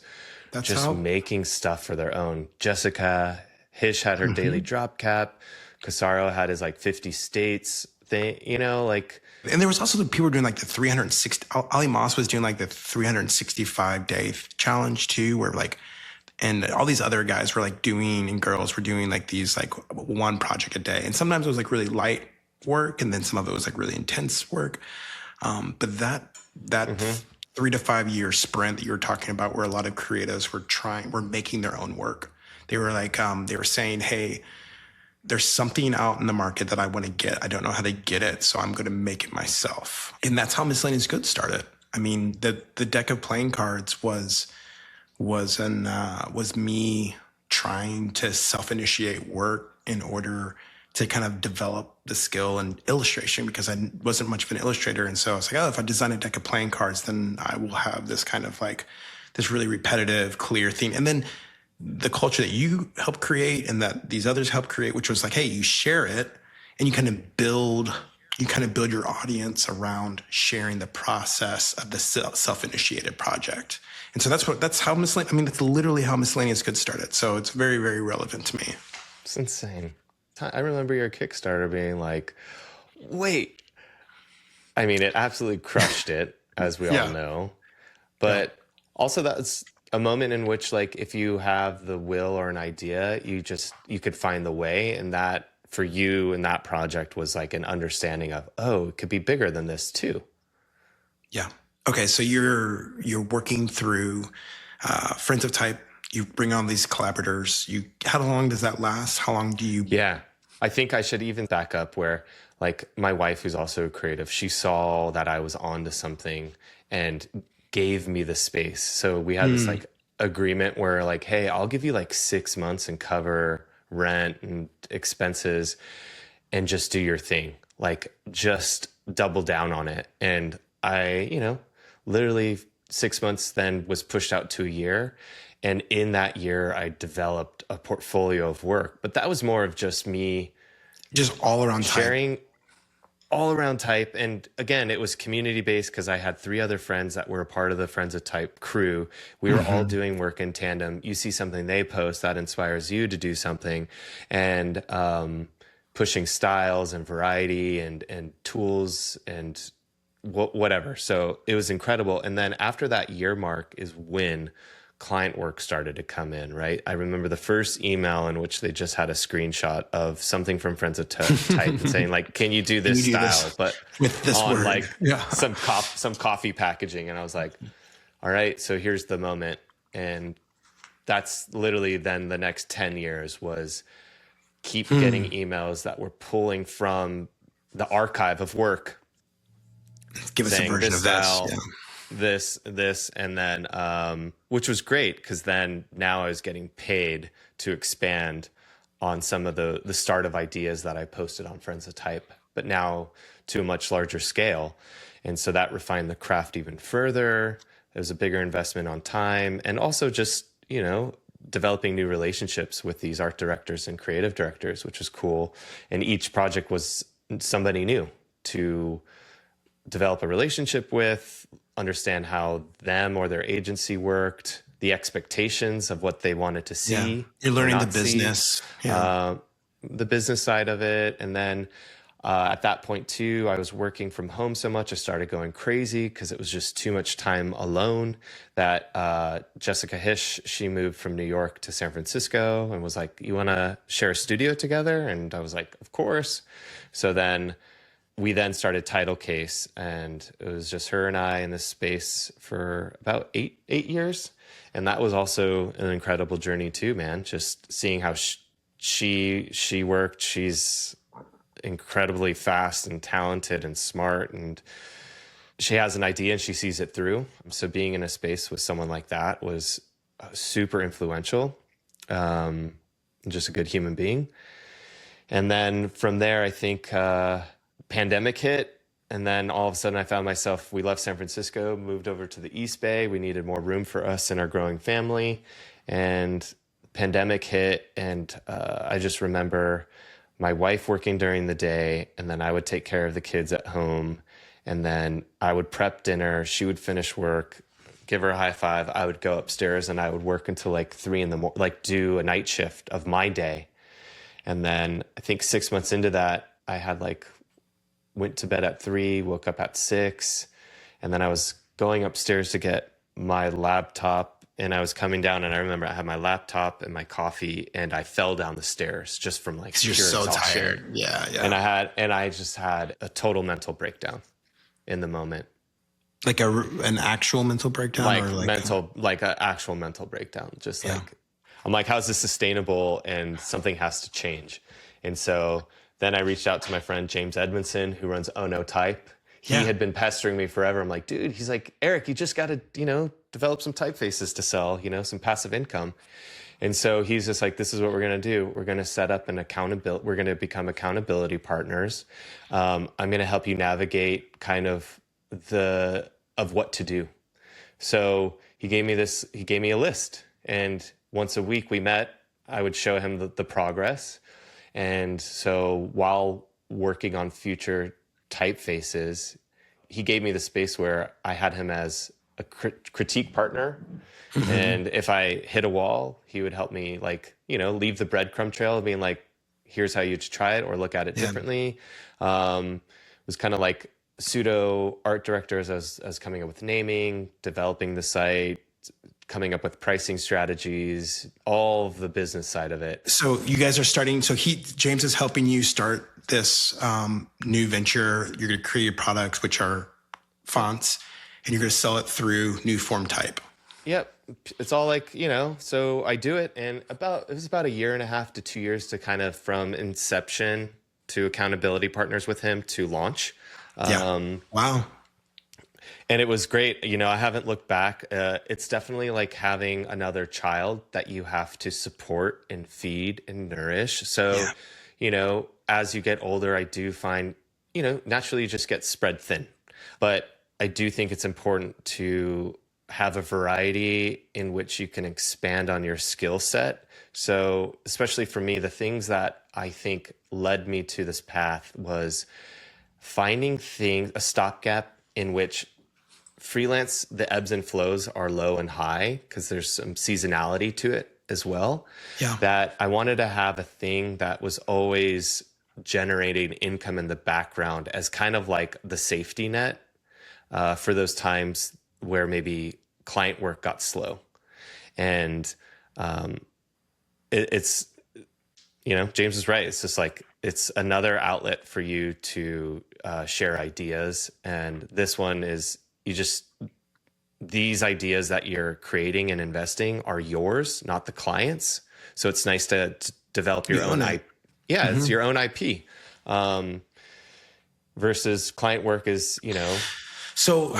B: making stuff for their own. Jessica Hish had her daily drop cap. Casaro had his like 50 states thing, like.
A: And there was also the people doing like the 360, Ali Moss was doing like the 365 day challenge too, where like, and all these other guys were like doing, and girls were doing like these like one project a day. And sometimes it was like really light work, and then some of it was like really intense work. But that 3 to 5 year sprint that you were talking about, where a lot of creatives were making their own work. They were like, they were saying, hey, there's something out in the market that I want to get. I don't know how to get it, so I'm going to make it myself. And that's how Miscellaneous Goods started. I mean, the deck of playing cards was me trying to self-initiate work in order to kind of develop the skill in illustration, because I wasn't much of an illustrator. And so I was like, oh, if I design a deck of playing cards, then I will have this kind of like this really repetitive, clear theme. And then the culture that you help create and that these others help create, which was like, hey, you share it and you kind of build your audience around sharing the process of the self-initiated project. And so that's how that's literally how Miscellaneous Goods started. So it's very, very relevant to me.
B: It's insane. I remember your Kickstarter being like, wait, I mean, it absolutely crushed it, as we all know, but also that's a moment in which, like, if you have the will or an idea, you could find the way. And that for you in that project was like an understanding of, oh, it could be bigger than this too.
A: Yeah. Okay. So you're working through Friends of Type You bring on these collaborators. How long does that last? How long do you?
B: Yeah. I think I should even back up where like my wife, who's also creative, she saw that I was onto something and gave me the space. So we had this like agreement where like, hey, I'll give you like 6 months and cover rent and expenses and just do your thing. Like just double down on it. And I, literally 6 months then was pushed out to a year. And in that year, I developed a portfolio of work. But that was more of just me
A: Just all around
B: sharing all around type. And again, it was community based because I had 3 other friends that were a part of the Friends of Type crew. We were all doing work in tandem. You see something they post that inspires you to do something, and pushing styles and variety and tools and whatever. So it was incredible. And then after that year mark is when client work started to come in, right? I remember the first email in which they just had a screenshot of something from Friends of Type and saying like, can you do this style, but
A: with this
B: on
A: word?
B: like
A: Yeah.
B: some coffee packaging. And I was like, all right, so here's the moment. And that's literally then the next 10 years was keep getting emails that were pulling from the archive of work.
A: Give us a version of
B: style,
A: this.
B: this, and then, which was great because then now I was getting paid to expand on some of the start of ideas that I posted on Friends of Type, but now to a much larger scale. And so that refined the craft even further. It was a bigger investment on time and also just, developing new relationships with these art directors and creative directors, which was cool. And each project was somebody new to develop a relationship with, understand how them or their agency worked, the expectations of what they wanted to see.
A: Yeah. You're learning the business.
B: The business side of it. And then at that point too, I was working from home so much, I started going crazy because it was just too much time alone that Jessica Hish, she moved from New York to San Francisco and was like, you want to share a studio together? And I was like, of course. So then we then started Title Case, and it was just her and I in this space for about eight years. And that was also an incredible journey too, man. Just seeing how she worked. She's incredibly fast and talented and smart, and she has an idea and she sees it through. So being in a space with someone like that was super influential. Just a good human being. And then from there, I think pandemic hit, and then all of a sudden I found myself, we left San Francisco, moved over to the East Bay. We needed more room for us and our growing family, and pandemic hit. And I just remember my wife working during the day, and then I would take care of the kids at home, and then I would prep dinner. She would finish work, give her a high five. I would go upstairs and I would work until like 3 a.m, like do a night shift of my day. And then I think 6 months into that, I had went to bed at 3, woke up at 6, and then I was going upstairs to get my laptop, and I was coming down, and I remember I had my laptop and my coffee, and I fell down the stairs just from like
A: You're
B: pure
A: so
B: exhaustion.
A: tired. Yeah.
B: And I just had a total mental breakdown in the moment.
A: Like an actual mental breakdown,
B: Like
A: or
B: like an actual mental breakdown. Just like, I'm like, how's this sustainable? And something has to change. And so then I reached out to my friend James Edmondson, who runs Oh No Type. He had been pestering me forever. I'm like, dude, he's like, Eric, you just got to, develop some typefaces to sell, some passive income. And so he's just like, this is what we're going to do. We're going to set up an accountability. We're going to become accountability partners. I'm going to help you navigate kind of what to do. So he gave me a list. And once a week we met, I would show him the progress. And so while working on future typefaces, he gave me the space where I had him as a critique partner. And if I hit a wall, he would help me leave the breadcrumb trail of being like, here's how you try it or look at it differently. It was kind of like pseudo art directors as coming up with naming, developing the site, coming up with pricing strategies, all of the business side of it.
A: So you guys are starting. So James is helping you start this new venture. You're going to create your products, which are fonts, and you're going to sell it through New Form Type.
B: Yep. it's all like, so I do it, and it was about a year and a half to 2 years to kind of from inception to accountability partners with him to launch.
A: Yeah. Wow.
B: And it was great. I haven't looked back. It's definitely like having another child that you have to support and feed and nourish. So,
A: Yeah.
B: as you get older, I do find, naturally you just get spread thin. But I do think it's important to have a variety in which you can expand on your skill set. So, especially for me, the things that I think led me to this path was finding a stopgap in which freelance, the ebbs and flows are low and high because there's some seasonality to it as well.
A: Yeah.
B: That I wanted to have a thing that was always generating income in the background as kind of like the safety net for those times where maybe client work got slow. And it's, James is right. It's just like, it's another outlet for you to share ideas. And this one is, these ideas that you're creating and investing are yours, not the client's. So it's nice to develop your own IP. Yeah, it's your own IP. Versus client work is,
A: So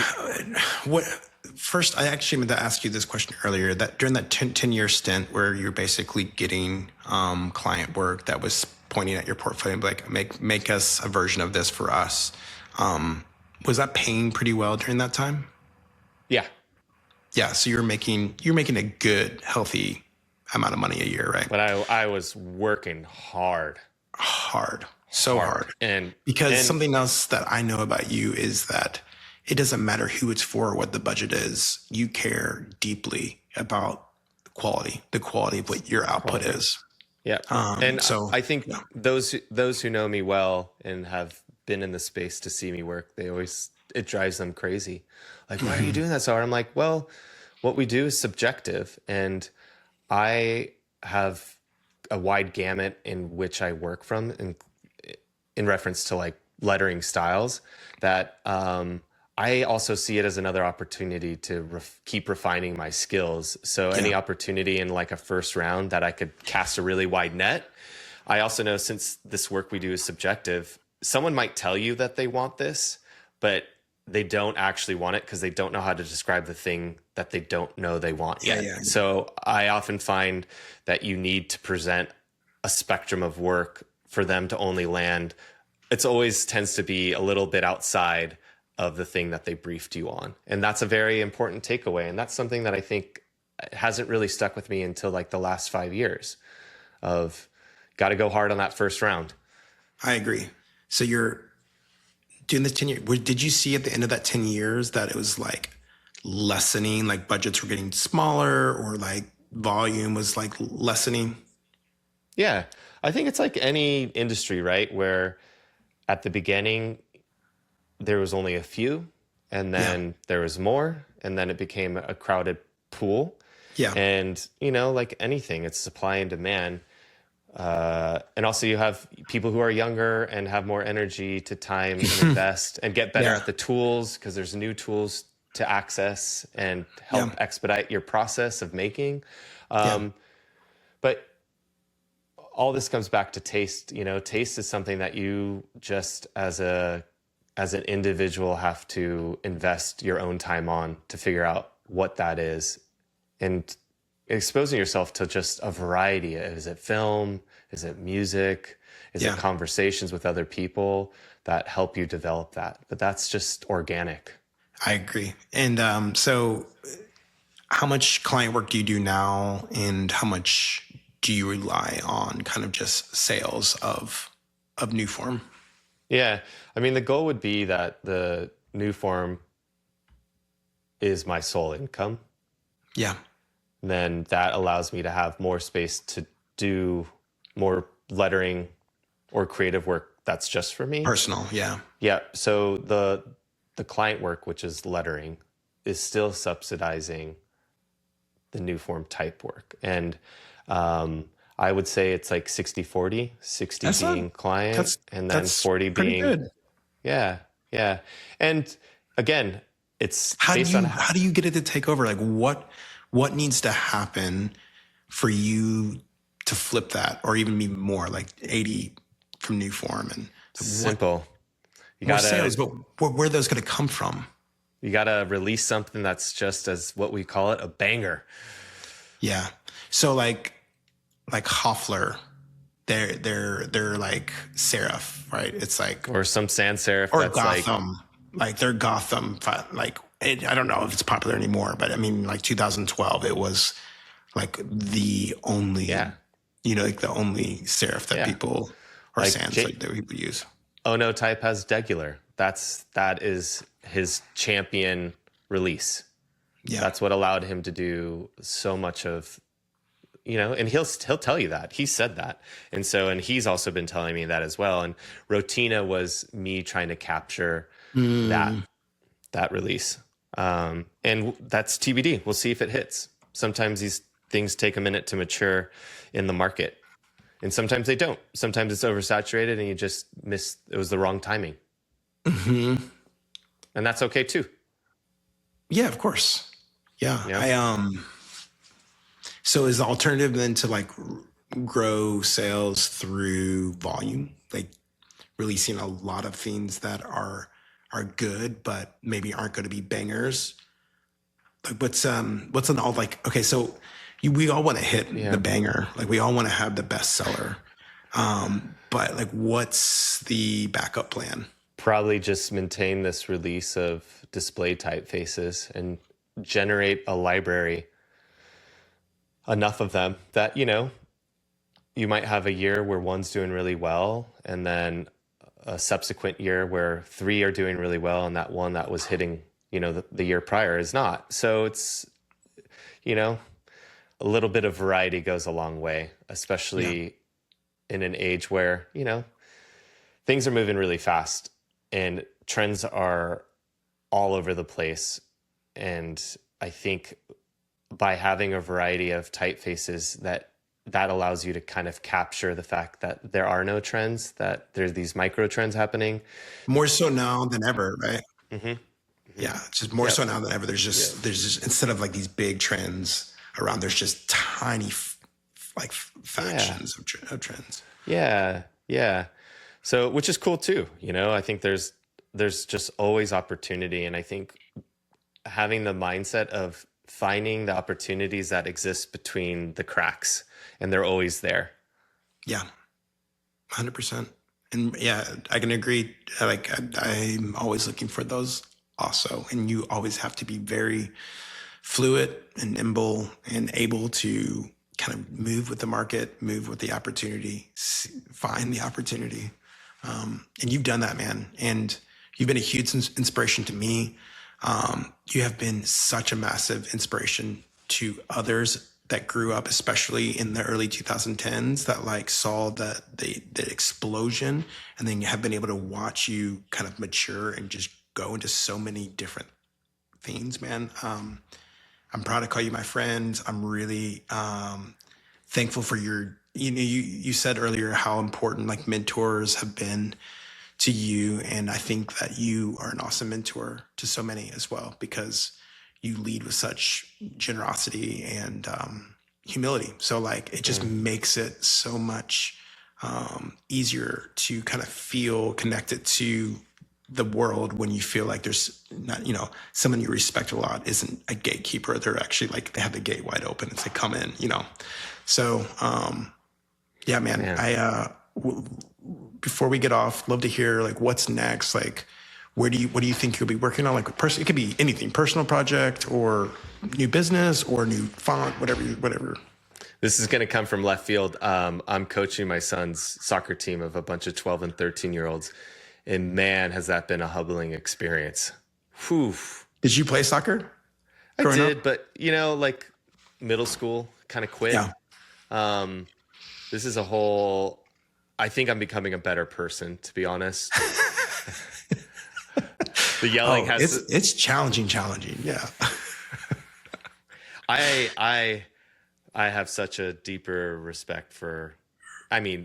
A: first, I actually meant to ask you this question earlier, that during that 10-year stint where you're basically getting client work that was pointing at your portfolio, like make us a version of this for us. Was that paying pretty well during that time?
B: Yeah.
A: Yeah. So you're making a good, healthy amount of money a year, right?
B: But I was working hard.
A: So hard.
B: And
A: something else that I know about you is that it doesn't matter who it's for or what the budget is. You care deeply about the quality of what your output is.
B: Yeah. I think those who know me well and have been in the space to see me work, it drives them crazy. Like, why are you doing that so hard? I'm like, well, what we do is subjective, and I have a wide gamut in which I work from in reference to like lettering styles that, I also see it as another opportunity to keep refining my skills. So any opportunity in like a first round that I could cast a really wide net. I also know, since this work we do is subjective, someone might tell you that they want this, but they don't actually want it because they don't know how to describe the thing that they don't know they want yet. Yeah. So I often find that you need to present a spectrum of work for them to only land. It's always tends to be a little bit outside of the thing that they briefed you on. And that's a very important takeaway. And that's something that I think hasn't really stuck with me until like the last 5 years of got to go hard on that first round.
A: I agree. So you're doing this 10 years. Did you see at the end of that 10 years that it was like lessening, like budgets were getting smaller or like volume was like lessening?
B: Yeah. I think it's like any industry, right? Where at the beginning, there was only a few, and then there was more, and then it became a crowded pool.
A: Yeah.
B: And, like anything, it's supply and demand. And also you have people who are younger and have more energy to time and invest and get better at the tools because there's new tools to access and help expedite your process of making. But all this comes back to taste. Taste is something that you just as an individual have to invest your own time on to figure out what that is, and exposing yourself to just a variety. Is it film? Is it music? Is it conversations with other people that help you develop that? But that's just organic.
A: I agree. And so how much client work do you do now, and how much do you rely on kind of just sales of new form?
B: Yeah. I mean, the goal would be that the new form is my sole income.
A: Yeah.
B: And then that allows me to have more space to do more lettering or creative work that's just for me.
A: Personal. Yeah.
B: Yeah. So the client work, which is lettering, is still subsidizing the new form type work. And I would say it's like 60-40, 60 being client and then 40 being good. Yeah. And again, it's
A: how do you get it to take over? Like What needs to happen for you to flip that, or even more, like 80 from new form? And what
B: Simple. You
A: more
B: gotta
A: sales, but where are those going to come from?
B: you gotta release something that's just as what we call it, a banger.
A: Yeah. So like Hoffler, they're like serif, right? It's like,
B: Or some sans serif
A: or
B: that's like,
A: Gotham, like they're Gotham, like I don't know if it's popular anymore, but I mean, like 2012, it was like the only,
B: yeah,
A: like the only serif that
B: yeah.
A: people, or
B: Like
A: sans like that people use.
B: Ono Type has Degular. That is his champion release.
A: Yeah.
B: That's what allowed him to do so much of, and he'll tell you that. He said that. And he's also been telling me that as well. And Rotina was me trying to capture that release. And that's TBD. We'll see if it hits. Sometimes these things take a minute to mature in the market, and sometimes they don't. Sometimes it's oversaturated and you just miss, it was the wrong timing. And that's okay too.
A: Yeah, of course. Yeah.
B: Yeah.
A: So is the alternative then to like grow sales through volume, like releasing a lot of things that are good, but maybe aren't going to be bangers? Like what's an all, like, okay, so we all want to hit the banger, like we all want to have the bestseller, but like what's the backup plan?
B: Probably just maintain this release of display typefaces and generate a library, enough of them that, you might have a year where one's doing really well, and then a subsequent year where three are doing really well, and that one that was hitting, the year prior is not. So it's, a little bit of variety goes a long way, especially in an age where, things are moving really fast and trends are all over the place. And I think by having a variety of typefaces, that allows you to kind of capture the fact that there are no trends, that there's these micro trends happening.
A: More so now than ever, right?
B: Mm-hmm.
A: Yeah, just more so now than ever. There's just instead of like these big trends around, there's just tiny like factions of trends.
B: Yeah, yeah. So, which is cool too. I think there's just always opportunity, and I think having the mindset of finding the opportunities that exist between the cracks, and they're always there.
A: Yeah, 100%. And yeah, I can agree. Like I'm always looking for those also, and you always have to be very fluid and nimble and able to kind of move with the market, move with the opportunity, find the opportunity. And you've done that, man. And you've been a huge inspiration to me. You have been such a massive inspiration to others that grew up, especially in the early 2010s, that like saw the explosion, and then have been able to watch you kind of mature and just go into so many different things, man. I'm proud to call you my friend. I'm really thankful for your, you said earlier how important like mentors have been to you. And I think that you are an awesome mentor to so many as well, because you lead with such generosity and humility. So like, it just makes it so much easier to kind of feel connected to the world when you feel like there's not, someone you respect a lot isn't a gatekeeper. They're actually like, they have the gate wide open and say, come in, So, yeah, man, before we get off, love to hear like what's next. Like, what do you think you'll be working on? Like it could be anything, personal project or new business or new font, whatever.
B: This is going to come from left field. I'm coaching my son's soccer team of a bunch of 12 and 13-year-olds. And man, has that been a humbling experience. Whew.
A: Did you play soccer?
B: I did, but like middle school, kind of quit.
A: Yeah.
B: This is I think I'm becoming a better person, to be honest. The yelling
A: it's challenging. Yeah.
B: I have such a deeper respect for,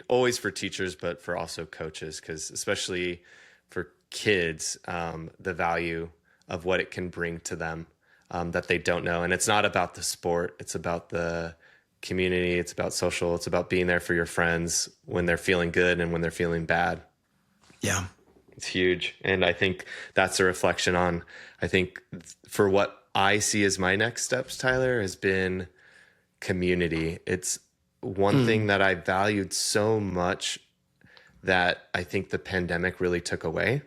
B: always for teachers, but for also coaches, because especially for kids, the value of what it can bring to them. that they don't know. And it's not about the sport. It's about the community. It's about social. It's about being there for your friends when they're feeling good and when they're feeling bad.
A: Yeah.
B: It's huge. And I think that's a reflection on, I think for what I see as my next steps, Tyler, has been community. It's one thing that I valued so much that I think the pandemic really took away.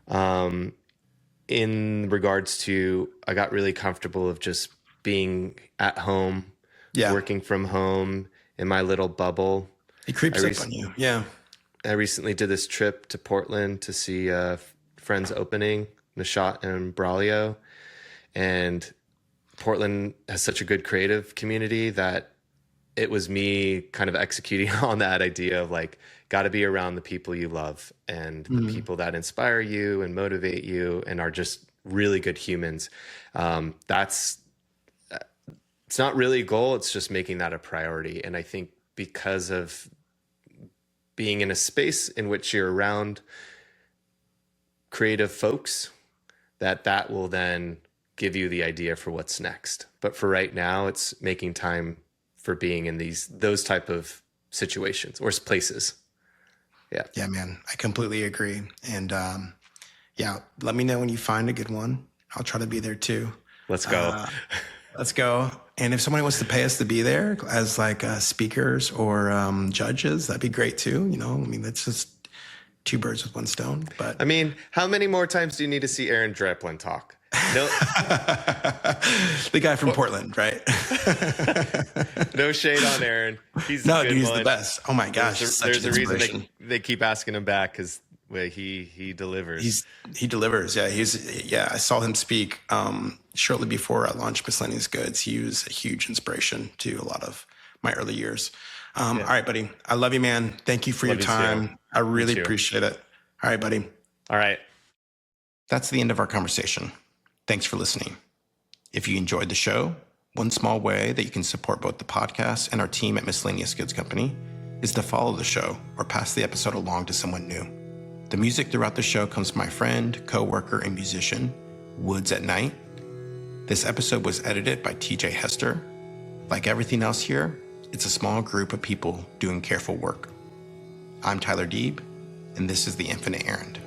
B: In regards to, I got really comfortable of just being at home, working from home in my little bubble.
A: It creeps up on you. Yeah.
B: I recently did this trip to Portland to see a friend's opening, Nishat and Braulio. And Portland has such a good creative community that it was me kind of executing on that idea of like, got to be around the people you love and the people that inspire you and motivate you and are just really good humans. It's not really a goal. It's just making that a priority. And I think because of being in a space in which you're around creative folks, that will then give you the idea for what's next. But for right now, it's making time for being in those type of situations or places. Yeah.
A: Yeah, man, I completely agree. And let me know when you find a good one. I'll try to be there too.
B: Let's go.
A: Let's go. And if somebody wants to pay us to be there as like speakers or judges, that'd be great too. You know, I mean, that's just two birds with one stone. But
B: I mean, how many more times do you need to see Aaron Draplin talk? No,
A: the guy from Portland, right?
B: No shade on Aaron. He's
A: the best. Oh my gosh,
B: there's a reason they keep asking him back because he delivers.
A: He delivers. Yeah, I saw him speak shortly before I launched Miscellaneous Goods. He was a huge inspiration to a lot of my early years. All right, buddy. I love you, man. Thank you for your time. Too. I really appreciate it. All right, buddy.
B: All right.
A: That's the end of our conversation. Thanks for listening. If you enjoyed the show, one small way that you can support both the podcast and our team at Miscellaneous Goods Company is to follow the show or pass the episode along to someone new. The music throughout the show comes from my friend, co-worker, and musician, Woods at Night. This episode was edited by TJ Hester. Like everything else here, it's a small group of people doing careful work. I'm Tyler Deeb, and this is The Infinite Errand.